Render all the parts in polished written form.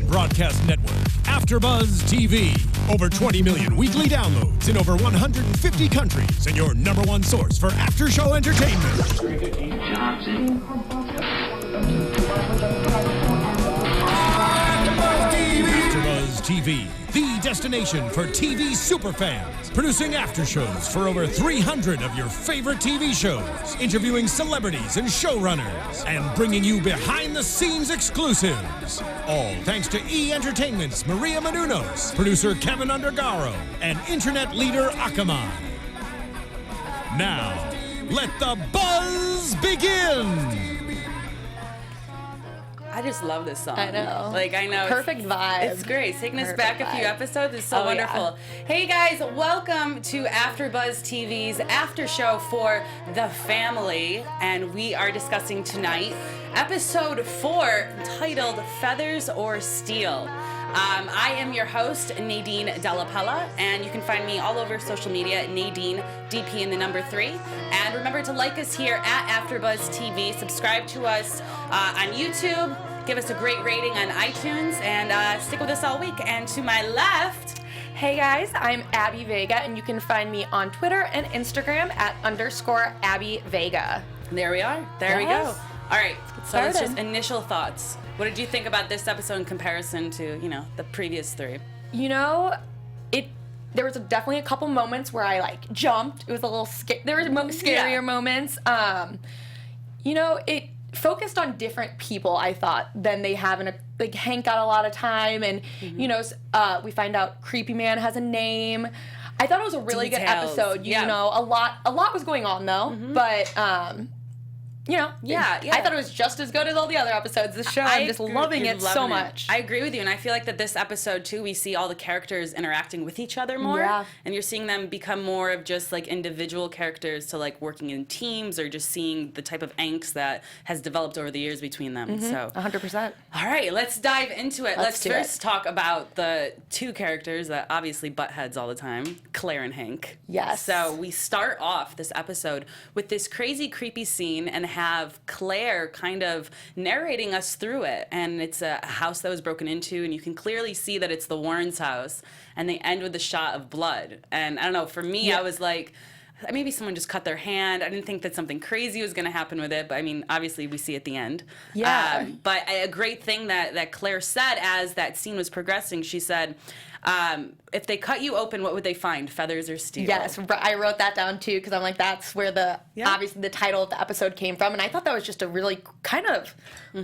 broadcast network, AfterBuzz TV. Over 20 million weekly downloads in over 150 countries, and your #1 source for after-show entertainment. AfterBuzz TV, the destination for TV superfans. Producing aftershows for over 300 of your favorite TV shows. Interviewing celebrities and showrunners. And bringing you behind-the-scenes exclusives. All thanks to E! Entertainment's Maria Menounos, producer Kevin Undergaro, and internet leader Akamai. Now, let the buzz begin! I just love this song. I know. I know. Perfect vibe. It's great. It's taking us back a few episodes. It's so wonderful. Yeah. Hey guys, welcome to AfterBuzz TV's after show for the family. And we are discussing tonight episode 4 titled Feathers or Steel. I am your host, Nadine, Della, Pelle, and you can find me all over social media, Nadine, DP and the number 3. And remember to like us here at AfterBuzz TV, subscribe to us on YouTube, give us a great rating on iTunes, and stick with us all week. And to my left... Hey guys, I'm Abby Vega, and you can find me on Twitter and Instagram at _Abby Vega. There we are. There we go. All right, so let's started. just initial thoughts. What did you think about this episode in comparison to, the previous 3? There was definitely a couple moments where I jumped. It was a little there was scarier moments. It focused on different people, I thought, than they have in Hank got a lot of time, and we find out Creepy Man has a name. I thought it was a really good episode. A lot was going on though, but I thought it was just as good as all the other episodes of the show. I'm just loving it so much. I agree with you, and I feel like that this episode, too, we see all the characters interacting with each other more, and you're seeing them become more of just, individual characters to, working in teams or just seeing the type of angst that has developed over the years between them. So 100%. All right, let's dive into it. Let's first talk about the 2 characters that obviously butt heads all the time, Claire and Hank. Yes. So we start off this episode with this crazy, creepy scene and have Claire kind of narrating us through it. And it's a house that was broken into, and you can clearly see that it's the Warrens' house. And they end with a shot of blood. And I don't know, for me, I was like, maybe someone just cut their hand. I didn't think that something crazy was going to happen with it. But, obviously, we see at the end. Yeah. But a great thing that Claire said as that scene was progressing, she said, if they cut you open, what would they find, feathers or steel? Yes, I wrote that down too, because I'm like, that's where obviously the title of the episode came from, and I thought that was just a really kind of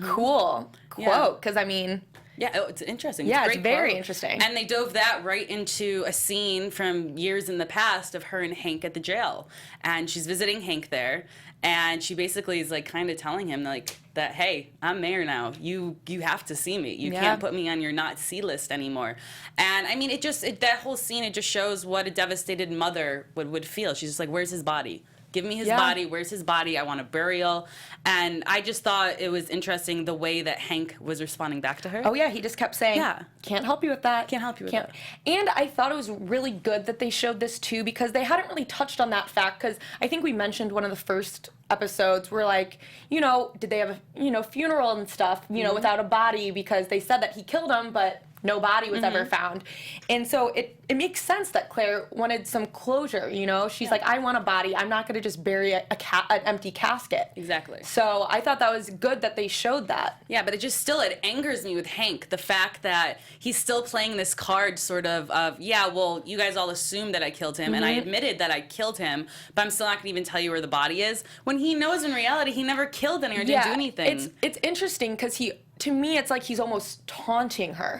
cool quote, because it's interesting. Yeah, it's very quote. interesting. And they dove that right into a scene from years in the past of her and Hank at the jail. And she's visiting Hank there, and she basically is kind of telling him that, hey, I'm mayor now. You have to see me. You can't put me on your not see list anymore. And that whole scene, it just shows what a devastated mother would feel. She's just like, where's his body? Give me his body. Where's his body? I want a burial. And I just thought it was interesting the way that Hank was responding back to her. Oh, yeah. He just kept saying, can't help you with that. Can't help you with that. And I thought it was really good that they showed this, too, because they hadn't really touched on that fact, because I think we mentioned one of the first episodes where, did they have a, funeral and stuff, without a body, because they said that he killed him, but no body was ever found. And so it makes sense that Claire wanted some closure, She's like, I want a body. I'm not going to just bury an empty casket. Exactly. So I thought that was good that they showed that. Yeah, but it angers me with Hank, the fact that he's still playing this card sort of, you guys all assumed that I killed him, and I admitted that I killed him, but I'm still not going to even tell you where the body is, when he knows in reality he never killed anyone or didn't do anything. It's interesting, because to me, it's like he's almost taunting her.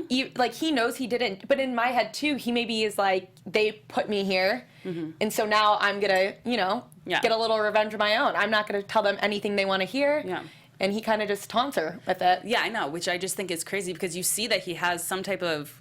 He knows he didn't. But in my head, too, he maybe is like, they put me here, and so now I'm going to, get a little revenge of my own. I'm not going to tell them anything they want to hear. Yeah. And he kind of just taunts her with it. Yeah, I know, which I just think is crazy, because you see that he has some type of,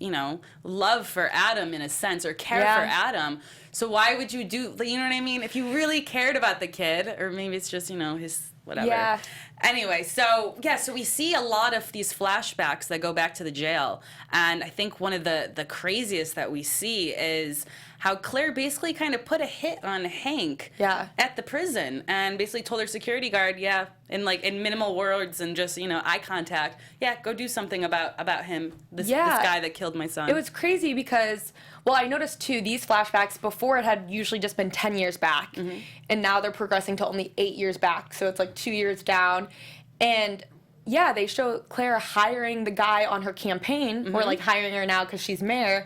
love for Adam in a sense, or care for Adam. So why would you do, you know what I mean? If you really cared about the kid, or maybe it's just, his whatever. Yeah. Anyway, so we see a lot of these flashbacks that go back to the jail. And I think one of the craziest that we see is how Claire basically kind of put a hit on Hank at the prison and basically told her security guard, in minimal words and just, eye contact, go do something about him, this guy that killed my son. It was crazy because, well, I noticed too, these flashbacks before it had usually just been 10 years back, and now they're progressing to only 8 years back, so it's like 2 years down. And they show Claire hiring the guy on her campaign, or like hiring her now because she's mayor.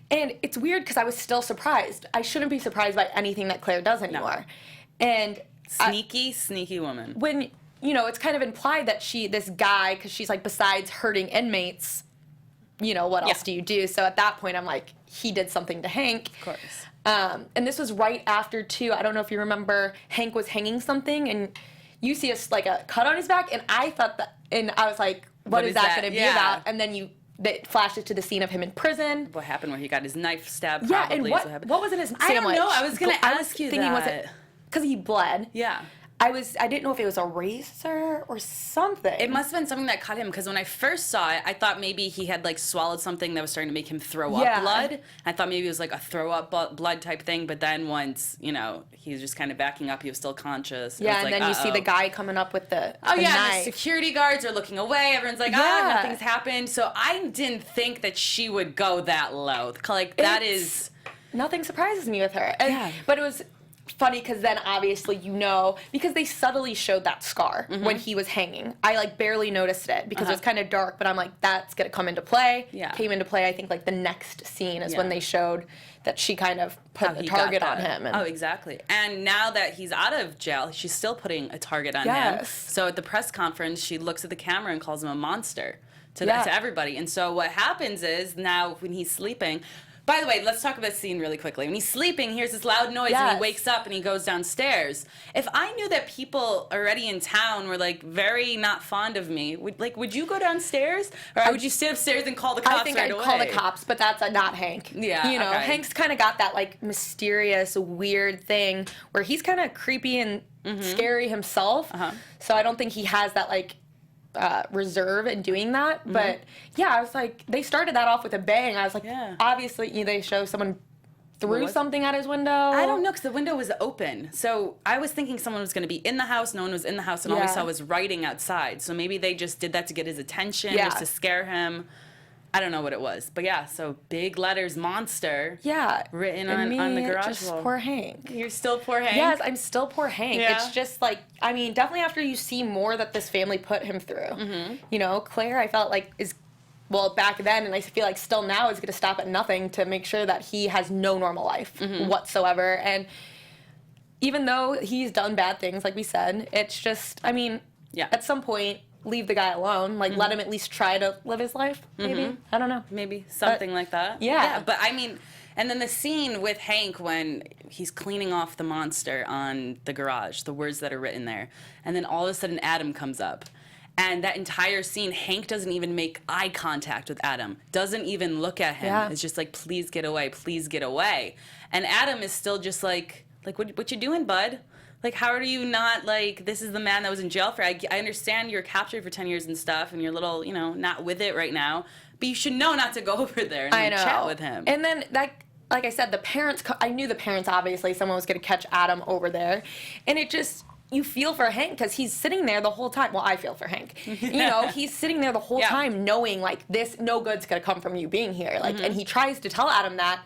And it's weird because I was still surprised. I shouldn't be surprised by anything that Claire does anymore. No. And sneaky woman. When, it's kind of implied that this guy, because she's like, besides hurting inmates, what else do you do? So at that point, I'm like, he did something to Hank. Of course. And this was right after, too, I don't know if you remember, Hank was hanging something, and you see a cut on his back, and I thought that, and I was like, what is that going to be about? And then it flashes to the scene of him in prison. What happened where he got his knife stabbed? Yeah, and what was in his sandwich? I don't know. I was going to ask you that. Was it because he bled? Yeah. I didn't know if it was a razor or something. It must have been something that cut him, because when I first saw it, I thought maybe he had swallowed something that was starting to make him throw up blood. I thought maybe it was a throw up blood type thing, but then once, he was just kind of backing up, he was still conscious. Yeah, and then you see the guy coming up with the knife. And the security guards are looking away. Everyone's like, nothing's happened. So I didn't think that she would go that low. Nothing surprises me with her. But it was funny because then obviously because they subtly showed that scar when he was hanging. I barely noticed it because it was kind of dark, but I'm like, that's gonna come into play. Came into play, I think the next scene is when they showed that she kind of put a target on him. Exactly. And now that he's out of jail, she's still putting a target on him. So at the press conference, she looks at the camera and calls him a monster to everybody. And so what happens is now when he's sleeping. By the way, let's talk about this scene really quickly. When he's sleeping, he hears this loud noise, and he wakes up and he goes downstairs. If I knew that people already in town were very not fond of me, would you go downstairs, or would you sit upstairs and call the cops? I think I'd call the cops, but that's not Hank. Yeah, Hank's kind of got that mysterious, weird thing where he's kind of creepy and scary himself. So I don't think he has that reserve in doing that, but I was like, they started that off with a bang. I was like, obviously they show someone threw something at his window. I don't know, because the window was open, so I was thinking someone was going to be in the house. No one was in the house, and all we saw was writing outside. So maybe they just did that to get his attention, just to scare him. I don't know what it was, but so big letters, monster. Written on the garage wall. Poor Hank. You're still poor Hank? Yes, I'm still poor Hank. Yeah. It's just definitely after you see more that this family put him through. Claire, I felt back then, and I feel like still now, is going to stop at nothing to make sure that he has no normal life whatsoever. And even though he's done bad things, like we said, it's just, at some point, leave the guy alone. Let him at least try to live his life, maybe. I don't know. Maybe something like that. Yeah. But and then the scene with Hank when he's cleaning off the monster on the garage, the words that are written there, and then all of a sudden Adam comes up. And that entire scene, Hank doesn't even make eye contact with Adam, doesn't even look at him. It's just please get away, please get away. And Adam is still just what you doing, bud? How are you not, this is the man that was in jail for, I understand you're captured for 10 years and stuff, and you're a little, not with it right now, but you should know not to go over there and chat with him. And then, like I said, the parents, I knew the parents, obviously, someone was going to catch Adam over there, and it just, you feel for Hank, because he's sitting there the whole time. Well, I feel for Hank. He's sitting there the whole time knowing, this, no good's going to come from you being here. And he tries to tell Adam that.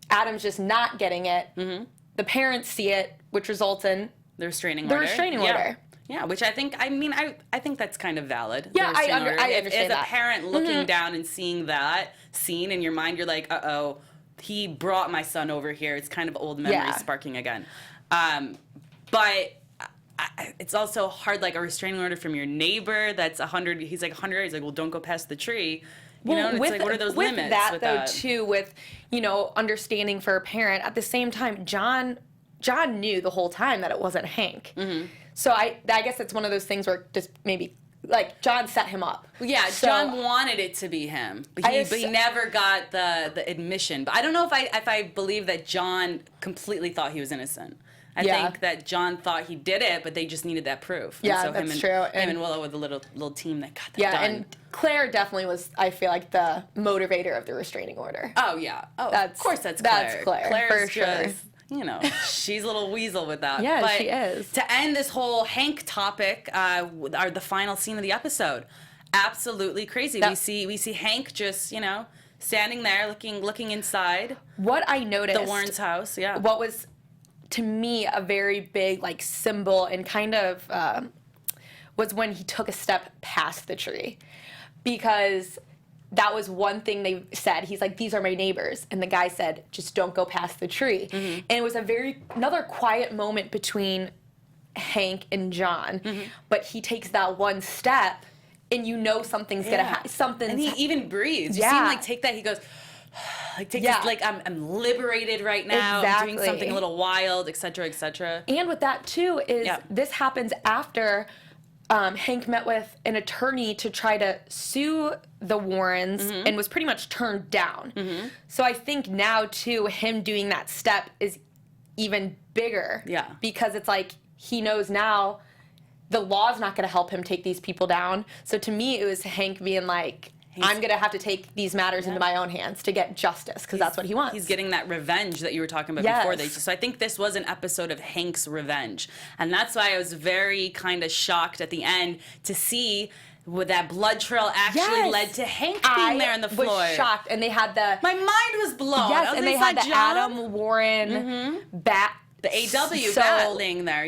Adam's just not getting it. The parents see it, which results in the restraining order. Yeah, which I think that's kind of valid. Yeah, I understand as that. a parent looking down and seeing that scene in your mind, you're like, uh-oh, he brought my son over here. It's kind of old memories sparking again. But it's also hard, a restraining order from your neighbor that's 100, he's 100, he's well, don't go past the tree. And what are those limits? With that, too, with, understanding for a parent, at the same time, John knew the whole time that it wasn't Hank. So I guess it's one of those things where just maybe like, John set him up. Yeah, So, John wanted it to be him, but he never got the admission. But I don't know if I believe that John completely thought he was innocent. I think that John thought he did it, but they just needed that proof. Yeah, and so that's true. Him and Willow were the little team that got that done. Yeah, and Claire definitely was, I feel like, the motivator of the restraining order. Oh, yeah. Oh, of course that's Claire. That's Claire, Claire's for sure. just, you know, she's a little weasel with that. Yeah, but she is. To end this whole Hank topic, are the final scene of the episode. Absolutely crazy. That, we see Hank just, you know, standing there looking inside. What I noticed. The Warrens' house, yeah. What was, to me, a very big, like, symbol and kind of was when he took a step past the tree. Because that was one thing they said. He's like, these are my neighbors. And the guy said, just don't go past the tree. Mm-hmm. And it was another quiet moment between Hank and John. Mm-hmm. But he takes that one step, and you know something's gonna happen. And he even breathes. You see him, like, take that. He goes, like, take this, like, I'm liberated right now. Exactly. I'm doing something a little wild, et cetera, et cetera. And with that, too, is this happens after Hank met with an attorney to try to sue the Warrens and was pretty much turned down. Mm-hmm. So I think now, too, him doing that step is even bigger. Yeah. Because it's like he knows now the law's not going to help him take these people down. So to me, it was Hank being like, I'm going to have to take these matters into my own hands to get justice, because that's what he wants. He's getting that revenge that you were talking about before. So I think this was an episode of Hank's revenge. And that's why I was very kind of shocked at the end to see that blood trail actually led to Hank being there on the floor. I was shocked. And they had my mind was blown. Yes, and they had the Adam Warren bat. The AW bat laying there,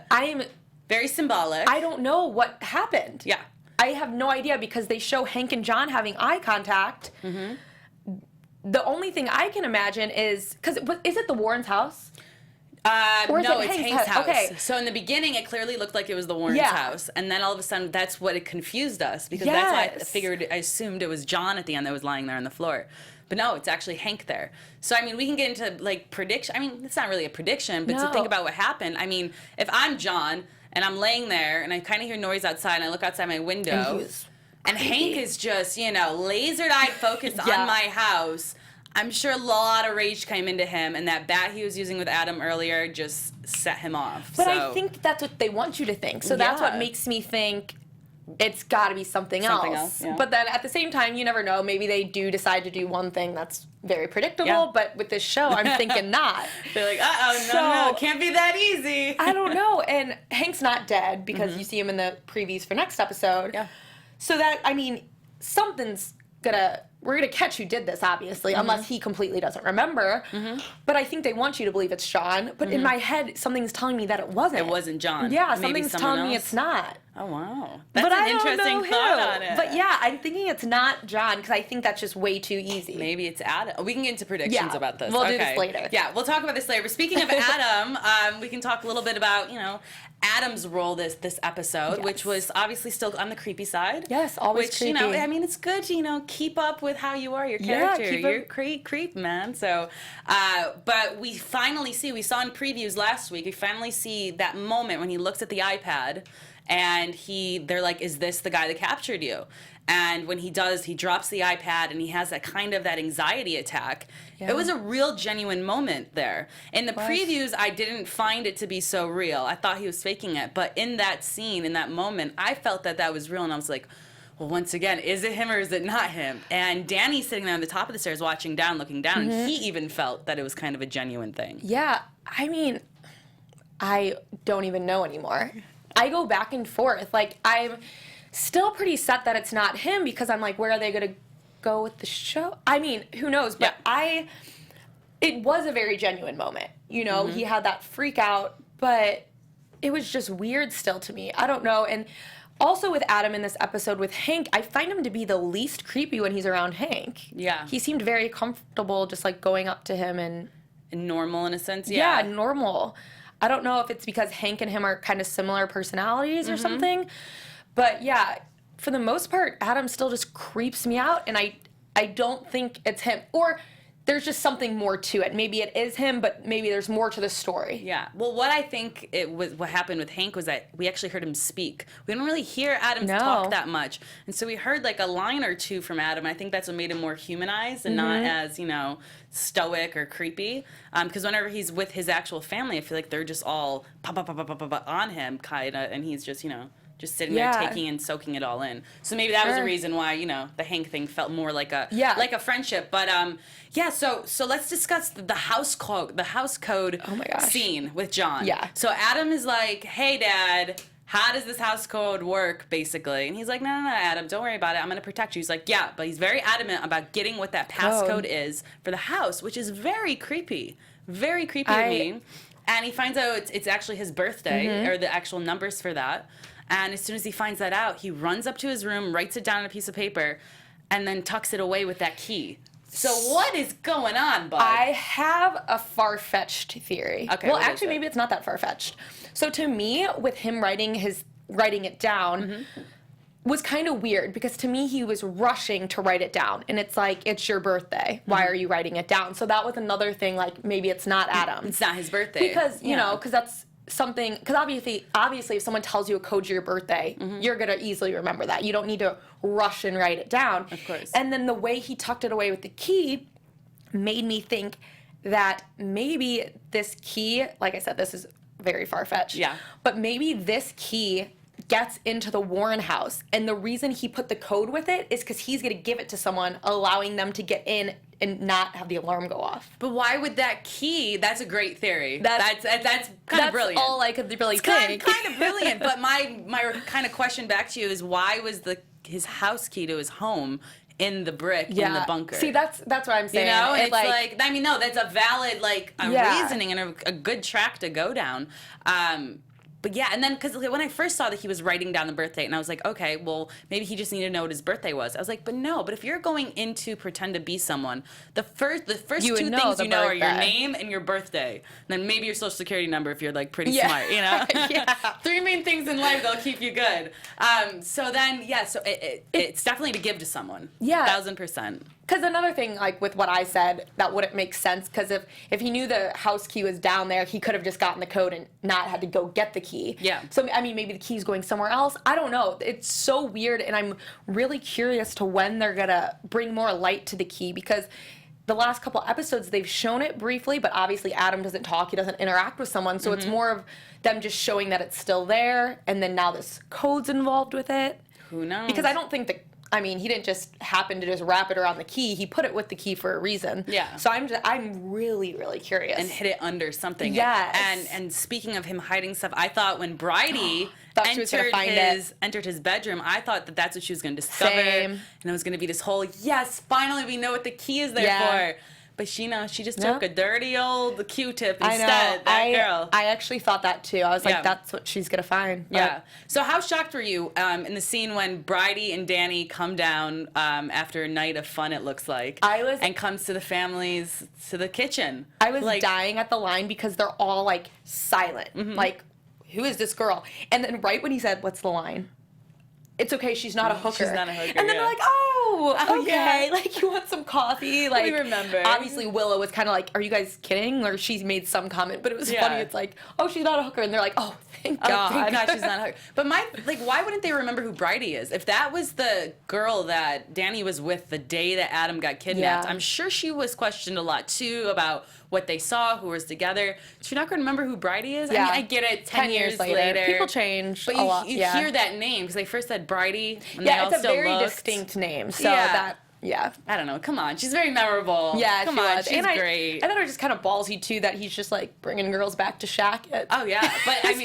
I am... Very symbolic. I don't know what happened. Yeah. I have no idea, because they show Hank and John having eye contact. Mm-hmm. The only thing I can imagine is, because is it the Warrens' house? No, it's Hank's house. Okay. So in the beginning, it clearly looked like it was the Warrens' house, and then all of a sudden, that's what it confused us, because that's why I assumed it was John at the end that was lying there on the floor. But no, it's actually Hank there. So, I mean, we can get into, like, prediction. I mean, it's not really a prediction, but to think about what happened. I mean, if I'm John and I'm laying there and I kind of hear noise outside and I look outside my window and Hank is just, you know, laser-eyed focused on my house, I'm sure a lot of rage came into him, and that bat he was using with Adam earlier just set him off. But I think that's what they want you to think. So that's what makes me think it's got to be something else. Yeah. But then at the same time, you never know. Maybe they do decide to do one thing that's very predictable, but with this show, I'm thinking not. They're like, no, it can't be that easy. I don't know. And Hank's not dead, because you see him in the previews for next episode. Yeah. So that, I mean, we're gonna catch who did this, obviously, unless he completely doesn't remember. But I think they want you to believe it's John. But in my head, something's telling me that it wasn't. It wasn't John. Yeah, something's telling me it's not. Oh, wow. That's an interesting thought on it. But yeah, I'm thinking it's not John, because I think that's just way too easy. Maybe it's Adam. We can get into predictions about this. We'll do this later. Yeah, we'll talk about this later. But speaking of Adam, we can talk a little bit about, you know, Adam's role this episode, which was obviously still on the creepy side. Yes, always creepy. You know, I mean, it's good to, you know, keep up with how you are, your character. You're creep, man. So, but we finally see, we saw in previews last week, we finally see that moment when he looks at the iPad and they're like, is this the guy that captured you? And when he does, he drops the iPad and he has that kind of that anxiety attack. Yeah. It was a real genuine moment there. In the previews, I didn't find it to be so real. I thought he was faking it. But in that scene, in that moment, I felt that was real. And I was like, well, once again, is it him or is it not him? And Danny's sitting there on the top of the stairs watching down, looking down, and he even felt that it was kind of a genuine thing. Yeah, I mean, I don't even know anymore. I go back and forth. Like, I'm still pretty set that it's not him, because I'm like, where are they going to go with the show? I mean, who knows? But it was a very genuine moment. You know, he had that freak out, but it was just weird still to me. I don't know. And also with Adam in this episode with Hank, I find him to be the least creepy when he's around Hank. Yeah. He seemed very comfortable just, like, going up to him and normal in a sense, Yeah, normal. I don't know if it's because Hank and him are kind of similar personalities or something. But yeah, for the most part, Adam still just creeps me out, and I don't think it's him. Or there's just something more to it. Maybe it is him, but maybe there's more to the story. Yeah. Well, what I think what happened with Hank was that we actually heard him speak. We didn't really hear Adam talk that much. And so we heard like a line or two from Adam. I think that's what made him more humanized and not as, you know, stoic or creepy. Because whenever he's with his actual family, I feel like they're just all on him, kind of, and he's just, you know, just sitting there taking and soaking it all in. So maybe that was the reason why, you know, the Hank thing felt more like a friendship. But so let's discuss the house code scene with John. Yeah. So Adam is like, "Hey Dad, how does this house code work?" basically. And he's like, no, Adam, don't worry about it. I'm going to protect you. He's like, yeah, but he's very adamant about getting what that passcode is for the house, which is very creepy. Very creepy to me. And he finds out it's actually his birthday, or the actual numbers for that. And as soon as he finds that out, he runs up to his room, writes it down on a piece of paper, and then tucks it away with that key. So what is going on, bud? I have a far-fetched theory. Okay. Well, actually, maybe it's not that far-fetched. So to me, with him writing it down, was kind of weird, because to me he was rushing to write it down, and it's like, it's your birthday. Why are you writing it down? So that was another thing. Like, maybe it's not Adam. It's not his birthday because you know, because that's something. Because obviously, if someone tells you a code to your birthday, you're gonna easily remember that. You don't need to rush and write it down. Of course. And then the way he tucked it away with the key made me think that maybe this key, like I said, this is very far-fetched. Yeah. But maybe this key gets into the Warren house, and the reason he put the code with it is because he's going to give it to someone, allowing them to get in and not have the alarm go off. But why would that key? That's a great theory. That's kind of brilliant. That's all I could really think. Kind of brilliant. But my kind of question back to you is, why was his house key to his home in the brick in the bunker? See, that's what I'm saying. You know, it's like I mean, no, that's a valid reasoning and a good track to go down. But yeah, and then, because when I first saw that he was writing down the birthday, and I was like, okay, well, maybe he just needed to know what his birthday was. I was like, but no, but if you're going in to pretend to be someone, the first two things you know are your name and your birthday. And then maybe your social security number if you're, like, pretty smart, you know? Three main things in life that'll keep you good. So then, so it's definitely to give to someone. Yeah. 1000%. Because another thing, like with what I said, that wouldn't make sense, because if he knew the house key was down there, he could have just gotten the code and not had to go get the key. Yeah. So, I mean, maybe the key's going somewhere else. I don't know. It's so weird, and I'm really curious to when they're going to bring more light to the key, because the last couple episodes, they've shown it briefly, but obviously Adam doesn't talk, he doesn't interact with someone, so it's more of them just showing that it's still there, and then now this code's involved with it. Who knows? Because I don't think he didn't just happen to just wrap it around the key. He put it with the key for a reason. Yeah. So I'm really, really curious. And hid it under something. Yes. And speaking of him hiding stuff, I thought when Bridie entered his bedroom, I thought that's what she was going to discover. Same. And it was going to be this whole, yes, finally we know what the key is there for. But she just took a dirty old Q-tip instead. That girl. I actually thought that too. I was like, that's what she's gonna find. But. Yeah. So how shocked were you in the scene when Bridie and Danny come down after a night of fun? It looks like and comes to the families to the kitchen. I was dying at the line, because they're all like silent. Like, who is this girl? And then right when he said, "What's the line?" It's okay, she's not a hooker. She's not a hooker. And then they're like, okay, like, you want some coffee? Like, we remember. Obviously, Willow was kind of like, are you guys kidding? Or she's made some comment, but it was funny. It's like, oh, she's not a hooker. And they're like, oh, thank God. Thank God she's not a hooker. But why wouldn't they remember who Bridie is? If that was the girl that Danny was with the day that Adam got kidnapped, I'm sure she was questioned a lot, too, about what they saw, who was together. So you're not going to remember who Bridie is? Yeah. I mean, I get it, 10 years later. People change but a lot. You hear that name, because they first said Bridie, and it's a very distinct name. So that... Yeah. I don't know. Come on. She's very memorable. Yeah, Come on. She's great. I thought it was just kind of ballsy, too, that he's just, like, bringing girls back to Shaq. Oh, yeah. But, I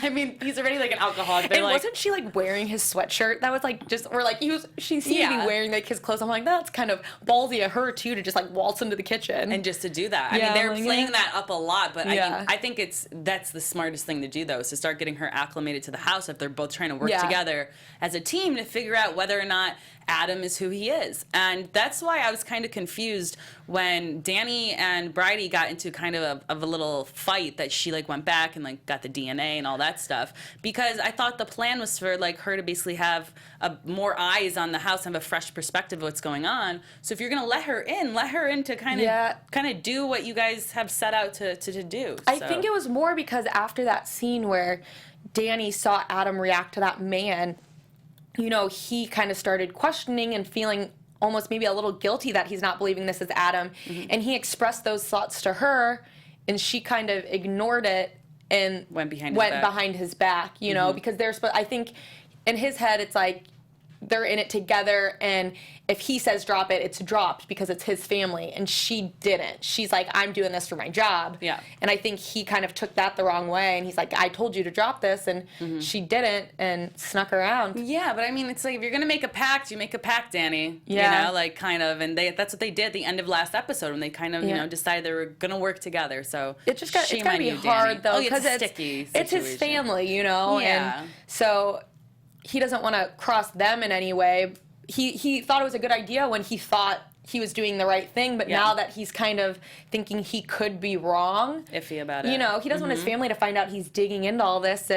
mean, he's already, like, an alcoholic. And wasn't she, like, wearing his sweatshirt? That was, like, just, or, like, she seemed to be wearing, like, his clothes. I'm like, that's kind of ballsy of her, too, to just, like, waltz into the kitchen. And just to do that. I mean, they're playing that up a lot, but I think that's the smartest thing to do, though, is to start getting her acclimated to the house if they're both trying to work together as a team to figure out whether or not Adam is is who he is. And that's why I was kind of confused when Danny and Bridie got into kind of a little fight, that she like went back and like got the DNA and all that stuff, because I thought the plan was for like her to basically have more eyes on the house and have a fresh perspective of what's going on. So if you're gonna let her in to kind of do what you guys have set out to do. I think it was more because after that scene where Danny saw Adam react to that man, you know, he kind of started questioning and feeling almost maybe a little guilty that he's not believing this is Adam. And he expressed those thoughts to her, and she kind of ignored it and went behind his back, you know, because I think in his head it's like they're in it together, and if he says drop it, it's dropped because it's his family, and she didn't. She's like, I'm doing this for my job. Yeah. And I think he kind of took that the wrong way, and he's like, I told you to drop this, and she didn't, and snuck around. Yeah, but I mean, it's like, if you're going to make a pact, you make a pact, Danny. Yeah. You know, like, kind of, and that's what they did at the end of last episode, when they kind of, you know, decided they were going to work together, so it's just it's shame gotta on be you, hard, Danny. though, because it's a sticky it's his situation. family, you know? Yeah. And so he doesn't want to cross them in any way. He thought it was a good idea when he thought he was doing the right thing, but now that he's kind of thinking he could be wrong, iffy about it. you know, he doesn't want his family to find out he's digging into all this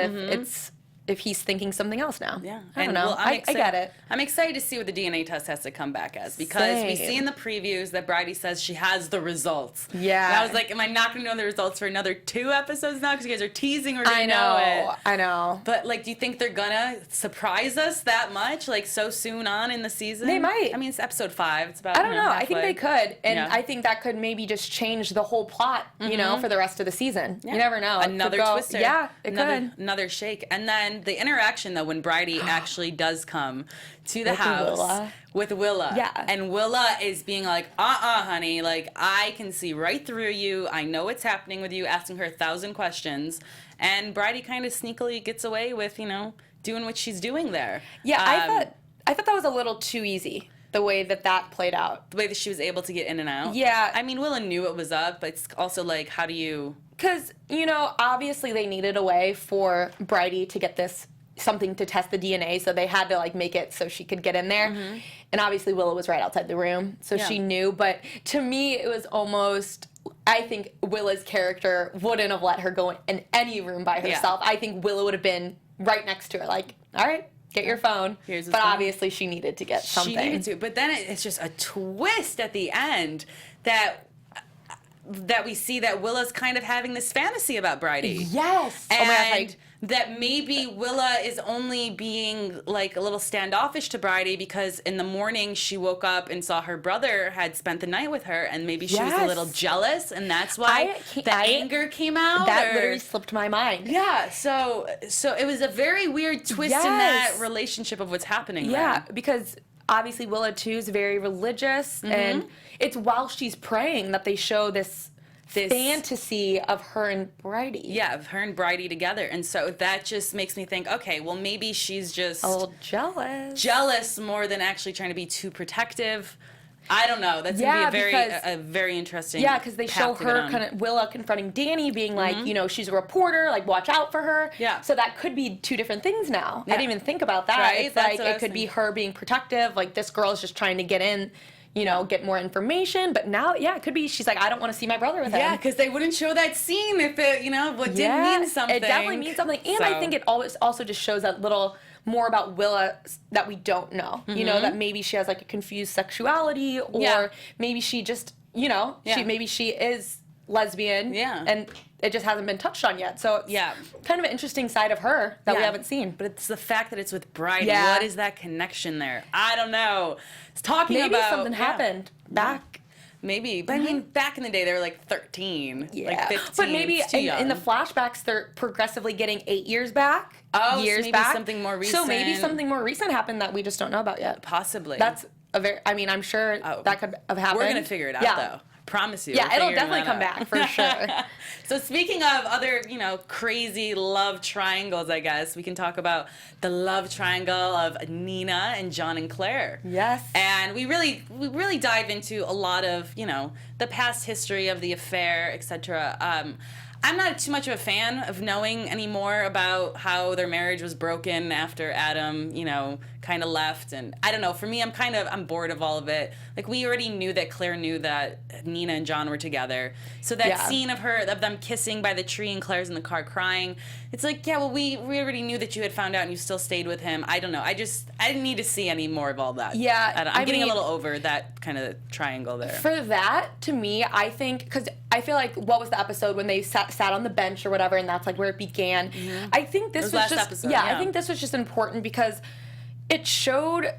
if he's thinking something else now. Yeah. I don't know. Well, I get it. I'm excited to see what the DNA test has to come back as, because we see in the previews that Bridie says she has the results. Yeah. And I was like, am I not going to know the results for another 2 episodes now? Because you guys are teasing, we're going to know it. I know. But, like, do you think they're going to surprise us that much, like, so soon on in the season? They might. I mean, it's episode 5. It's about, I don't know. I think they could. And Yeah. I think that could maybe just change the whole plot, you know, for the rest of the season. Yeah. You never know. It Another could go- twister. Yeah, it could. Another shake. And then the interaction, though, when Bridie actually does come to the With house Willa. with Willa. Yeah. And Willa is being like, honey, like, I can see right through you. I know what's happening with you, asking her 1,000 questions. And Bridie kind of sneakily gets away with, you know, doing what she's doing there. Yeah, I thought that was a little too easy, the way that played out. The way that she was able to get in and out. Yeah. I mean, Willa knew it was up, but it's also like, how do you... Because, you know, obviously they needed a way for Bridie to get something to test the DNA, so they had to, like, make it so she could get in there. And obviously Willa was right outside the room, so she knew. But to me, it was almost... I think Willa's character wouldn't have let her go in any room by herself. I think Willa would have been right next to her, like, all right, get your phone. Here's his but phone. obviously she needed to get something. She needed to, but then it's just a twist at the end that we see that Willa's kind of having this fantasy about Bridie. Yes. And oh my gosh, that maybe Willa is only being like a little standoffish to Bridie because in the morning she woke up and saw her brother had spent the night with her, and maybe she was a little jealous, and that's why the anger came out. That literally slipped my mind. Yeah, so it was a very weird twist in that relationship of what's happening Yeah, there. because obviously Willa too is very religious, and it's while she's praying that they show this fantasy of her and Bridie. Yeah, of her and Bridie together. And so that just makes me think, okay, well, maybe she's just a little jealous. Jealous more than actually trying to be too protective. I don't know. That's going to be a very interesting Yeah, because they show her, kind of Willa confronting Danny, being like, you know, she's a reporter, like, watch out for her. Yeah. So that could be 2 different things now. Yeah. I didn't even think about that. Right? It's That's like, it could be her being protective, like, this girl's just trying to get in, you know, get more information. But now, it could be she's like, I don't want to see my brother with him. Yeah, because they wouldn't show that scene if it, you know, didn't mean something. It definitely means something. And I think it always also just shows that little more about Willa that we don't know. You know, that maybe she has like a confused sexuality, or maybe she just, you know, maybe she is lesbian. Yeah. And it just hasn't been touched on yet. So it's kind of an interesting side of her that we haven't seen. But it's the fact that it's with Bridie. Yeah. What is that connection there? I don't know. It's talking Maybe about something happened back. Maybe. But I mean, back in the day, they were like 13, like 15. But maybe it's too young. in the flashbacks, they're progressively getting 8 years back. Oh, years so maybe back. something more recent. So maybe something more recent happened that we just don't know about yet. Possibly. That's a very, I mean, I'm sure that could have happened. We're going to figure it out, though. Promise you. Yeah, it'll definitely come back, for sure. So speaking of other, you know, crazy love triangles, I guess, we can talk about the love triangle of Nina and John and Claire. Yes. And we really dive into a lot of, you know, the past history of the affair, etc. I'm not too much of a fan of knowing any more about how their marriage was broken after Adam, you know, kind of left. And I don't know, for me, I'm bored of all of it. Like, we already knew that Claire knew that Nina and John were together. So that scene of them kissing by the tree and Claire's in the car crying, it's like, yeah, well, we already knew that you had found out and you still stayed with him. I don't know. I didn't need to see any more of all that. Yeah. I'm getting a little over that kind of triangle there. For that, to me, I think, because I feel like, what was the episode when they sat on the bench or whatever, and that's like where it began. I think this was last just episode, I think this was just important because it showed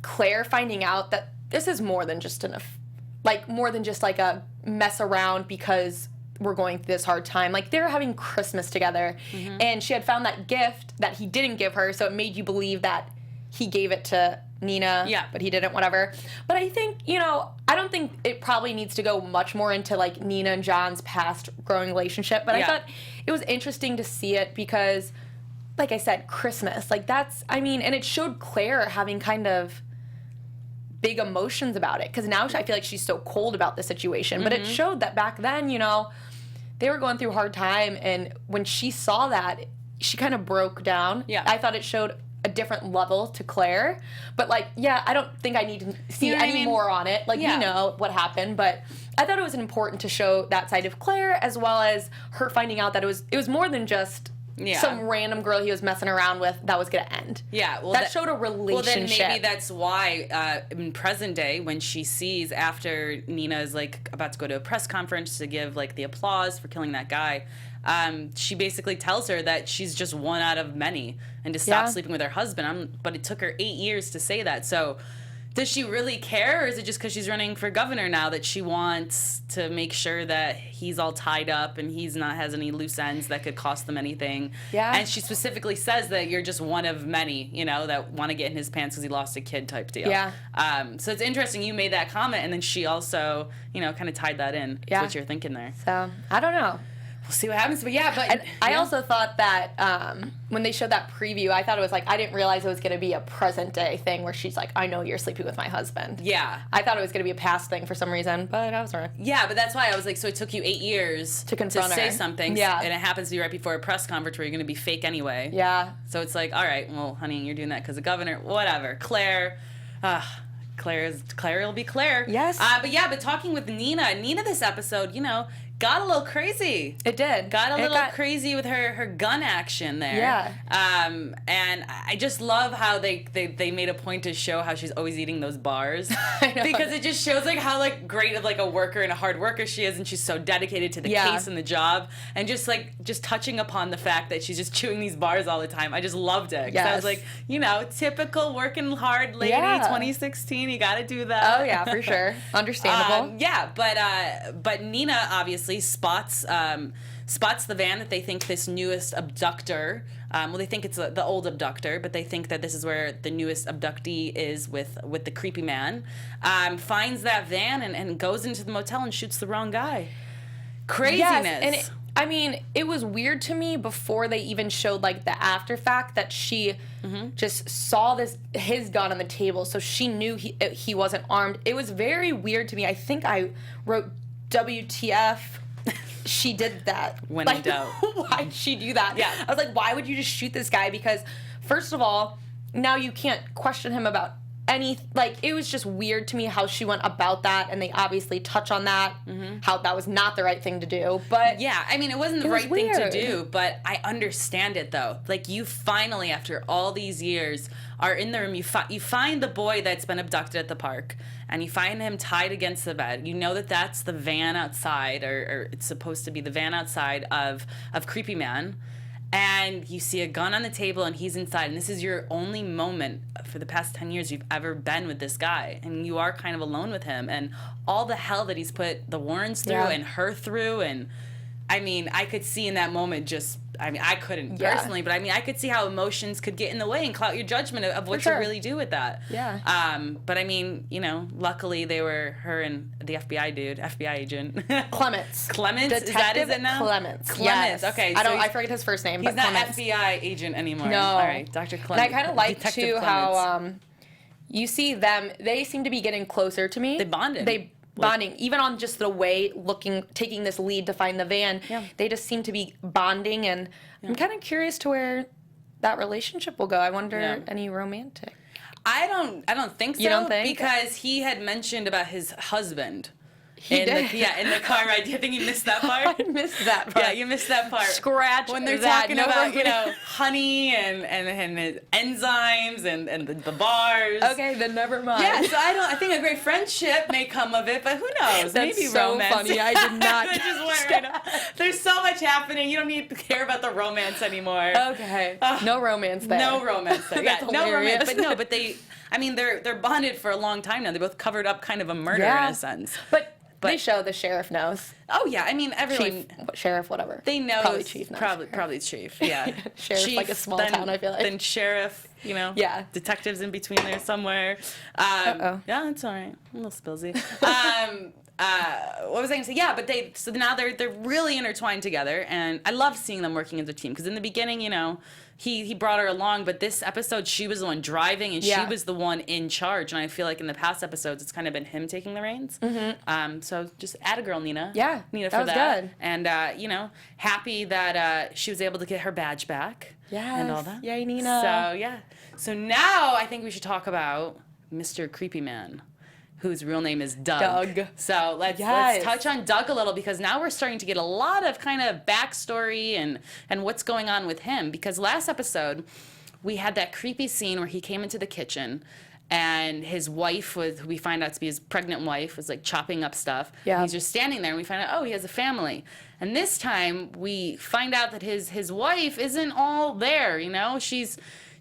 Claire finding out that this is more than just like a mess around because we're going through this hard time. Like, they were having Christmas together, and she had found that gift that he didn't give her, so it made you believe that he gave it to Nina, but he didn't, whatever. But I think, I don't think it probably needs to go much more into, like, Nina and John's past growing relationship, but I thought it was interesting to see it because, like I said, Christmas, like, and it showed Claire having kind of big emotions about it, because now I feel like she's so cold about the situation, but it showed that back then, they were going through a hard time, and when she saw that, she kind of broke down. I thought it showed a different level to Claire, but like, I don't think I need to see any more on it. Like, we know what happened, but I thought it was important to show that side of Claire, as well as her finding out that it was more than just some random girl he was messing around with that was going to end. Well, that showed a relationship. Well, then maybe that's why in present day, when she sees after Nina is like about to go to a press conference to give like the applause for killing that guy, she basically tells her that she's just one out of many and to stop sleeping with her husband. But it took her 8 years to say that. So does she really care, or is it just because she's running for governor now that she wants to make sure that he's all tied up and he's not has any loose ends that could cost them anything? And she specifically says that you're just one of many, that want to get in his pants because he lost a kid type deal. So it's interesting you made that comment, and then she also, kind of tied that in to what you're thinking there. So, I don't know. We'll see what happens, but I also thought that when they showed that preview, I thought it was like, I didn't realize it was going to be a present day thing where she's like, I know you're sleeping with my husband. I thought it was going to be a past thing for some reason, but I was wrong. But that's why I was like, so it took you 8 years to confront say her. something, and it happens to be right before a press conference where you're going to be fake anyway. So it's like, all right, well, honey, you're doing that because of governor, whatever. Claire will be Claire. But talking with Nina this episode, got a little crazy. It did. Got a little crazy with her gun action there. And I just love how they made a point to show how she's always eating those bars. Because it just shows like how like great of like a worker and a hard worker she is, and she's so dedicated to the case and the job, and just touching upon the fact that she's just chewing these bars all the time. I just loved it. I was like, typical working hard lady, 2016, you gotta do that. Oh yeah, for sure. Understandable. But Nina obviously spots the van that they think this newest abductor, they think it's the old abductor, but they think that this is where the newest abductee is with the creepy man, finds that van and goes into the motel and shoots the wrong guy. Craziness. And it was weird to me before they even showed like the after fact that she just saw his gun on the table, so she knew he wasn't armed. It was very weird to me. I think I wrote WTF. She did that. When in doubt. Why'd she do that? I was like, why would you just shoot this guy? Because first of all, now you can't question him about it was just weird to me how she went about that, and they obviously touch on that, how that was not the right thing to do. But it wasn't the right thing to do, but I understand it though. Like, you finally, after all these years, are in the room, you find the boy that's been abducted at the park, and you find him tied against the bed. You know that that's the van outside, or it's supposed to be the van outside of Creepy Man. And you see a gun on the table, and he's inside, and this is your only moment for the past 10 years you've ever been with this guy, and you are kind of alone with him, and all the hell that he's put the Warrens through and her through, and I could see in that moment I couldn't personally, but I could see how emotions could get in the way and cloud your judgment of what you really do with that. But luckily they were her and the FBI agent. Clements. Is that it now? Clements. Yes. Okay. I forget his first name, he's but not Clements. FBI agent anymore. No. All right, Dr. Clements. And I kind of like too how you see them, they seem to be getting closer to me. They bonded. Bonding, even on just the way taking this lead to find the van, they just seem to be bonding, and I'm kind of curious to where that relationship will go. I wonder any romantic. I don't think so. You don't think? Because he had mentioned about his husband. He did. In the car ride. Do you think you missed that part? I missed that part. Yeah, you missed that part. Scratch when they're that. talking about honey and enzymes and the bars. Okay, then never mind. Yeah, so I think a great friendship may come of it, but who knows? That's Maybe so romance. funny. I did not. That just went right up. There's so much happening. You don't need to care about the romance anymore. Okay. No romance there. No romance there. Yeah, That's no romance. hilarious. But they. I mean, they're bonded for a long time now. They both covered up kind of a murder in a sense. But they show the sheriff knows. Oh yeah, I mean everyone. Chief, sheriff, whatever. They know. Probably chief. Probably chief. Yeah. Sheriff, chief, like a small then, town. I feel like. Then sheriff. Yeah. Detectives in between there somewhere. Uh-oh. Yeah, it's all right. A little spillsy. What was I going to say? Yeah, but so now they're really intertwined together, and I love seeing them working as a team because in the beginning, he brought her along, but this episode she was the one driving and she was the one in charge, and I feel like in the past episodes it's kind of been him taking the reins. Mm-hmm. So just add a girl, Nina. Yeah, Nina that for was that. good. And happy that she was able to get her badge back. Yes. And all that. Yay, Nina. So yeah. So now I think we should talk about Mr. Creepy Man, whose real name is Doug. So let's touch on Doug a little, because now we're starting to get a lot of kind of backstory and what's going on with him. Because last episode, we had that creepy scene where he came into the kitchen and his wife, who we find out to be his pregnant wife, was like chopping up stuff. Yeah. He's just standing there and we find out, oh, he has a family. And this time we find out that his wife isn't all there,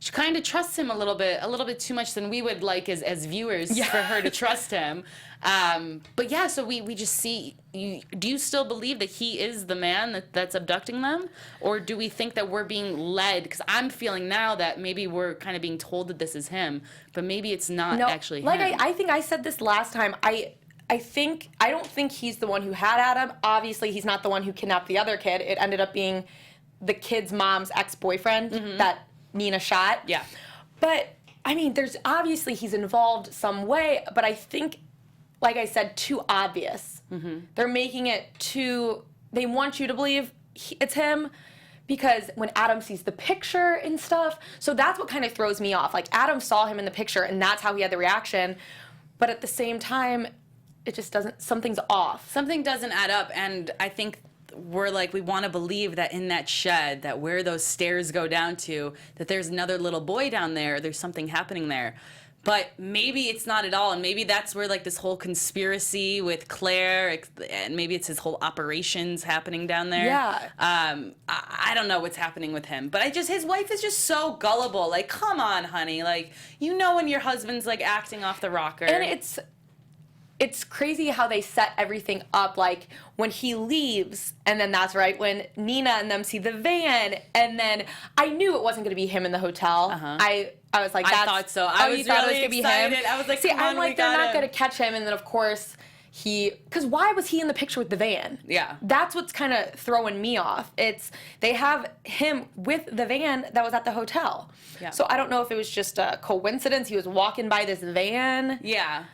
She kind of trusts him a little bit too much than we would like as viewers for her to trust him. But yeah, so we just see. Do you still believe that he is the man that's abducting them, or do we think that we're being led? Because I'm feeling now that maybe we're kind of being told that this is him, but maybe it's not actually him. I think I said this last time. I don't think he's the one who had Adam. Obviously, he's not the one who kidnapped the other kid. It ended up being the kid's mom's ex-boyfriend that Nina shot. Yeah. But, I mean, there's obviously he's involved some way, but I think, like I said, too obvious. Mm-hmm. They're making it they want you to believe it's him because when Adam sees the picture and stuff, so that's what kind of throws me off. Like, Adam saw him in the picture and that's how he had the reaction, but at the same time, it just something's off. Something doesn't add up, and I think we want to believe that in that shed, that where those stairs go down to, that there's another little boy down there, there's something happening there. But maybe it's not at all, and maybe that's where this whole conspiracy with Claire, and maybe it's his whole operations happening down there. Yeah. I don't know what's happening with him, but his wife is just so gullible. Like, come on, honey. Like, when your husband's acting off the rocker. And it's crazy how they set everything up, like when he leaves, and then that's right when Nina and them see the van, and then I knew it wasn't going to be him in the hotel. Uh-huh. I was like, I thought so. I was thought really it was gonna excited. Be him? I was like, see, come on, I'm like, they're not going to catch him, and then of course because why was he in the picture with the van? Yeah. That's what's kind of throwing me off. They have him with the van that was at the hotel. Yeah. So I don't know if it was just a coincidence. He was walking by this van. Yeah.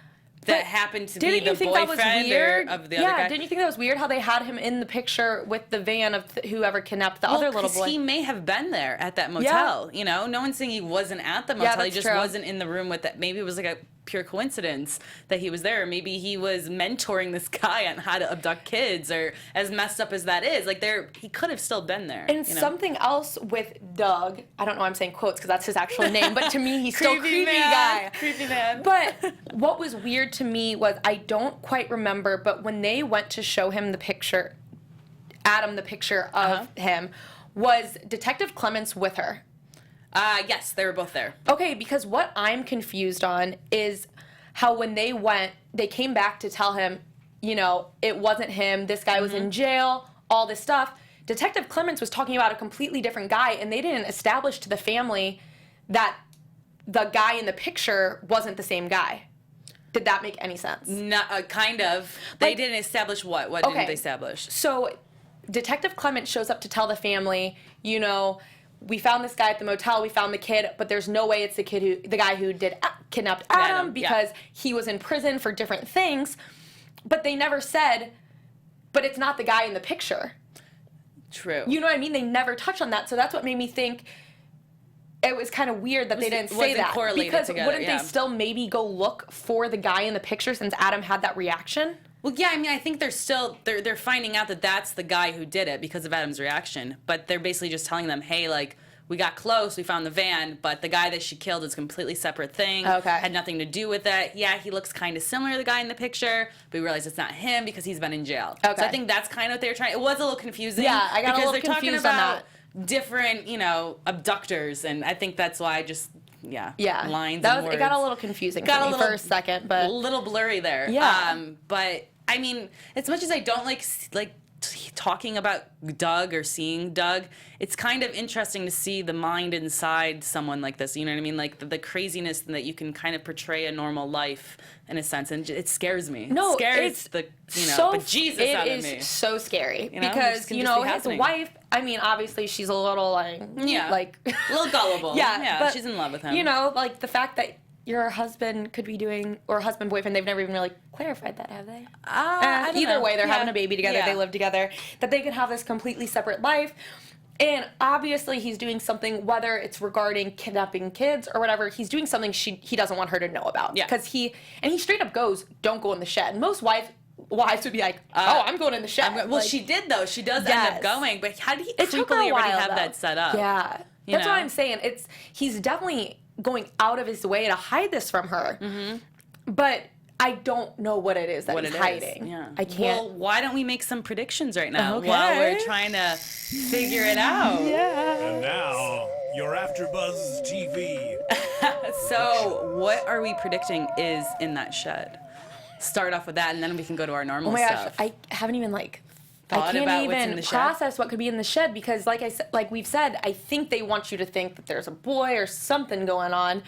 That happened to be the you think that was boyfriend weird? of the other guy. Yeah, didn't you think that was weird how they had him in the picture with the van of whoever kidnapped the other little boy? He may have been there at that motel. No one's saying he wasn't at the motel. He just wasn't in the room with that. Maybe it was like a pure coincidence that he was there. Maybe he was mentoring this guy on how to abduct kids, or as messed up as that is, he could have still been there. And something else with Doug, I don't know why I'm saying quotes because that's his actual name, but to me he's still creepy guy. Creepy man. But what was weird to me was, I don't quite remember, but when they went to show him the picture, Adam the picture of him, was Detective Clements with her? Yes, they were both there. Okay, because what I'm confused on is how when they came back to tell him, it wasn't him, this guy was in jail, all this stuff. Detective Clements was talking about a completely different guy, and they didn't establish to the family that the guy in the picture wasn't the same guy. Did that make any sense? No, kind of. They didn't establish what? What didn't they establish? So Detective Clements shows up to tell the family, we found this guy at the motel, we found the kid, but there's no way it's the guy who kidnapped Adam because he was in prison for different things. But they never said, but it's not the guy in the picture. True. You know what I mean? They never touched on that. So that's what made me think it was kind of weird that they didn't say wasn't that. correlated Because together, wouldn't they still maybe go look for the guy in the picture since Adam had that reaction? Well, yeah, I mean, I think they're still, they're finding out that that's the guy who did it because of Adam's reaction. But they're basically just telling them, hey, like, we got close, we found the van, but the guy that she killed is a completely separate thing. Okay. Had nothing to do with it. Yeah, he looks kind of similar to the guy in the picture, but we realize it's not him because he's been in jail. Okay. So I think that's kind of what they were trying. It was a little confusing. Yeah, I got a little because confused they're on talking that. about different, you know, abductors, and I think that's why I just, Yeah. lines that and was, words. It got a little confusing Got for a me little- for a second, but... A little blurry there. Yeah. But I mean, as much as I don't like talking about Doug or seeing Doug, it's kind of interesting to see the mind inside someone like this. You know what I mean? Like the craziness that you can kind of portray a normal life in a sense, and it scares me. No, it scares it's the so, bejesus out of me. It is so scary You know, it because just can you just know be his happening. wife. I mean, obviously she's a little like like a little gullible. yeah, but, she's in love with him. You know, like the fact that your husband could be doing, or husband boyfriend, they've never even really clarified that, have they? I don't Either know. way, they're having Yeah. a baby together. Yeah. They live together. That they can have this completely separate life. And obviously he's doing something, whether it's regarding kidnapping kids or whatever, he's doing something he doesn't want her to know about. Yeah. Because he straight up goes, don't go in the shed. Most wives would be like, oh, I'm going in the shed. Well, Like, she did though. She does end Yes. up going, but how did he it took her creepily a already while, have though. that set up? Yeah. You That's know? what I'm saying. He's definitely going out of his way to hide this from her. Mm-hmm. But I don't know what it is that he's hiding. Yeah. I can't. Well, why don't we make some predictions right now Okay. while we're trying to figure it out? And now, your AfterBuzz TV. So, what are we predicting is in that shed? Start off with that, and then we can go to our normal Oh my gosh, stuff. I haven't even I Thought can't about what's in even the shed? process what could be in the shed because like we've said, I think they want you to think that there's a boy or something going on.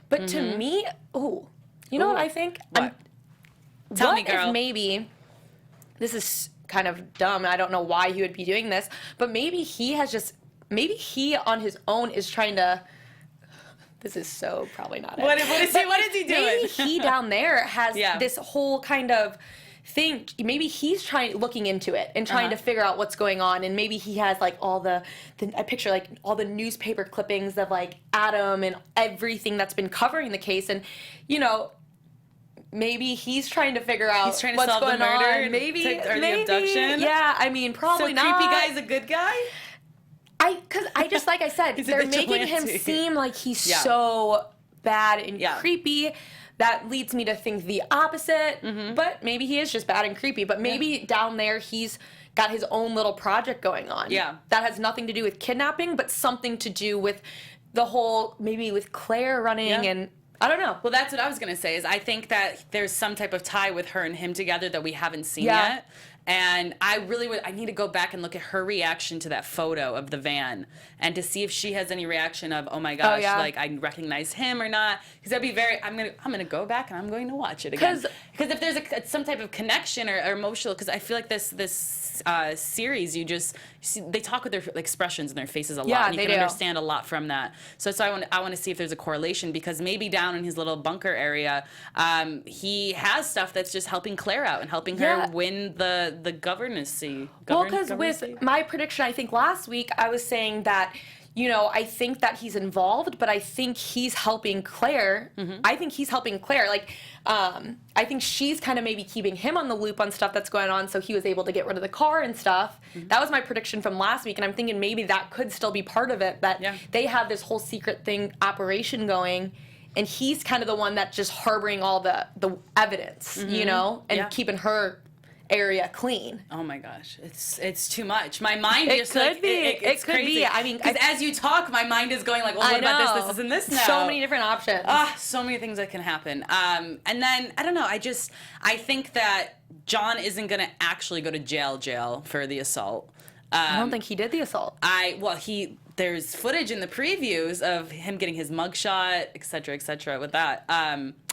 But to me, you know what I think? What? Tell me, What girl. if maybe, this is kind of dumb, I don't know why he would be doing this, but maybe he on his own is trying to, this is so probably not it. What is he doing? Maybe he down there has Yeah. this whole kind of thing. Maybe he's looking into it and trying to figure out what's going on. And maybe he has like all I picture like all the newspaper clippings of like Adam and everything that's been covering the case. And, you know, maybe he's trying to figure out He's trying to what's solve the going murder on. Maybe or the abduction? Yeah, I mean, probably so not. creepy guy's a good guy? Because I just, like I said, He's a they're making him vigilante. seem like he's Yeah. so bad and Yeah. creepy. That leads me to think the opposite. But maybe he is just bad and creepy. But maybe down there he's got his own little project going on. Yeah. That has nothing to do with kidnapping, but something to do with the whole, maybe with Claire running Yeah. and I don't know. Well, that's what I was going to say is I think that there's some type of tie with her and him together that we haven't seen Yeah. yet. And I need to go back and look at her reaction to that photo of the van and to see if she has any reaction of, oh my gosh, yeah. like I recognize him or not. Because that'd be I'm gonna go back and I'm going to watch it again. Because if there's some type of connection or emotional, because I feel like this series, they talk with their expressions in their faces a lot, Yeah, and you they can do. understand a lot from that. So I want to see if there's a correlation because maybe down in his little bunker area, he has stuff that's just helping Claire out and helping Yeah. her win the governancy. Well, because with my prediction, I think last week I was saying that, you know, I think that he's involved, but I think he's helping Claire. I think he's helping Claire. Like, I think she's kind of maybe keeping him on the loop on stuff that's going on, so he was able to get rid of the car and stuff. That was my prediction from last week, and I'm thinking maybe that could still be part of it, that they have this whole secret operation going, and he's kind of the one that's just harboring all the evidence, you know, and keeping her area clean. Oh my gosh, it's too much. My mind It just could like be. it's It could crazy. be. I mean, because as you talk, my mind is going like, well, what about this? This is this now. So many different options. So many things that can happen. And then I don't know. I think that John isn't gonna actually go to jail for the assault. I don't think he did the assault. There's footage in the previews of him getting his mugshot, et cetera, with that.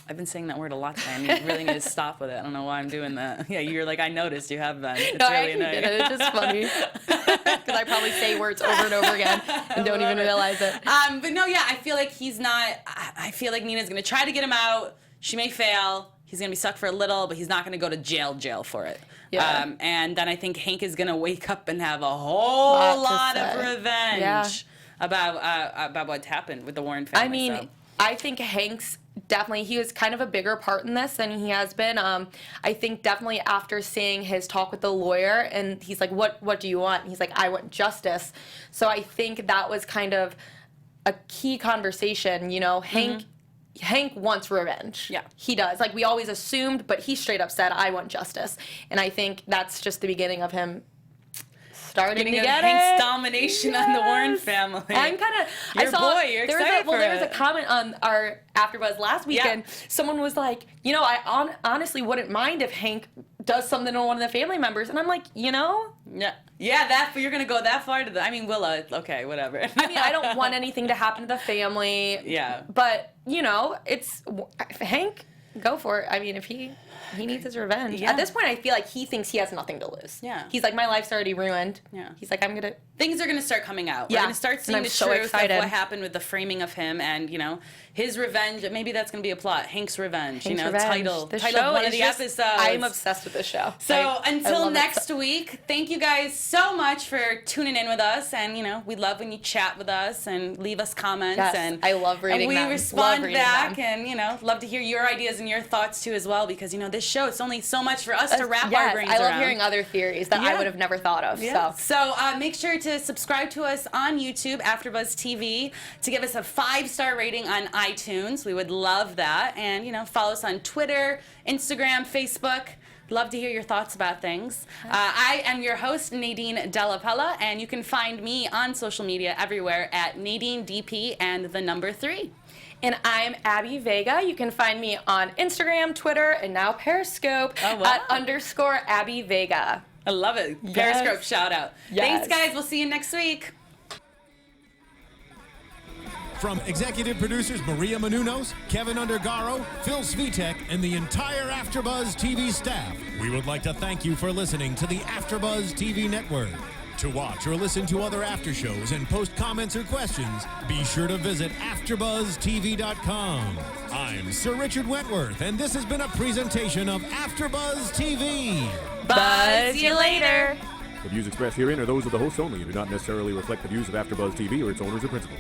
I've been saying that word a lot today. I really need to stop with it. I don't know why I'm doing that. Yeah, you're like, I noticed you have been. It's No, really I actually annoying. did it. It's just funny. Because I probably say words over and over again and don't even realize it. But no, yeah, I feel like he's not. I feel like Nina's going to try to get him out. She may fail. He's going to be stuck for a little, but he's not going to go to jail for it. Yeah. And then I think Hank is going to wake up and have a whole lot of revenge. Yeah. about what happened with the Warren family. I mean, I think Hank's definitely, he was kind of a bigger part in this than he has been. I think definitely after seeing his talk with the lawyer, and he's like, what do you want? And he's like, I want justice. So I think that was kind of a key conversation. You know, Hank wants revenge. Yeah. He does. Like, we always assumed, but he straight up said, I want justice. And I think that's just the beginning of him starting to get Hank's it. domination on the Warren family. I'm kind of. You're excited for there was it. a comment on our AfterBuzz last weekend. Someone was like, you know, I honestly wouldn't mind if Hank does something to one of the family members, and I'm like, you know. Yeah, you're gonna go that far to the. I mean, Willa. Okay, whatever. I mean, I don't want anything to happen to the family. Yeah. But you know, it's Hank. Go for it. I mean, if he needs his revenge. Yeah. At this point, I feel like he thinks he has nothing to lose. Yeah. He's like, my life's already ruined. Yeah. He's like, I'm gonna. Things are going to start coming out. Yeah. We're going to start And seeing I'm the so truth excited. of what happened with the framing of him and, you know, his revenge. Maybe that's going to be a plot. Hank's revenge. Hank's you know, revenge. title The of show one of is the just, episodes. I'm obsessed with this show. So I until love it next so- week, thank you guys so much for tuning in with us. And, you know, we love when you chat with us and leave us comments. Yes, and I love reading and them. we respond Love reading back them. and, you know, love to hear your ideas and your thoughts too as well because, you know, this show, it's only so much for us to wrap our brains I love around. hearing other theories that I would have never thought of. Yeah. So Make sure to subscribe to us on YouTube, AfterBuzz TV, to give us a 5-star rating on iTunes. We would love that. And, you know, follow us on Twitter, Instagram, Facebook. Love to hear your thoughts about things. I am your host, Nadine Della Pelle, and you can find me on social media everywhere at Nadine DP and the number 3. And I'm Abby Vega. You can find me on Instagram, Twitter, and now Periscope at _Abby Vega. I love it. Yes. Periscope shout out. Yes. Thanks, guys. We'll see you next week. From executive producers Maria Menounos, Kevin Undergaro, Phil Svitek, and the entire AfterBuzz TV staff, we would like to thank you for listening to the AfterBuzz TV network. To watch or listen to other after shows and post comments or questions, be sure to visit AfterBuzzTV.com. I'm Sir Richard Wentworth, and this has been a presentation of AfterBuzz TV. Buzz you later. The views expressed herein are those of the hosts only and do not necessarily reflect the views of AfterBuzz TV or its owners or principals.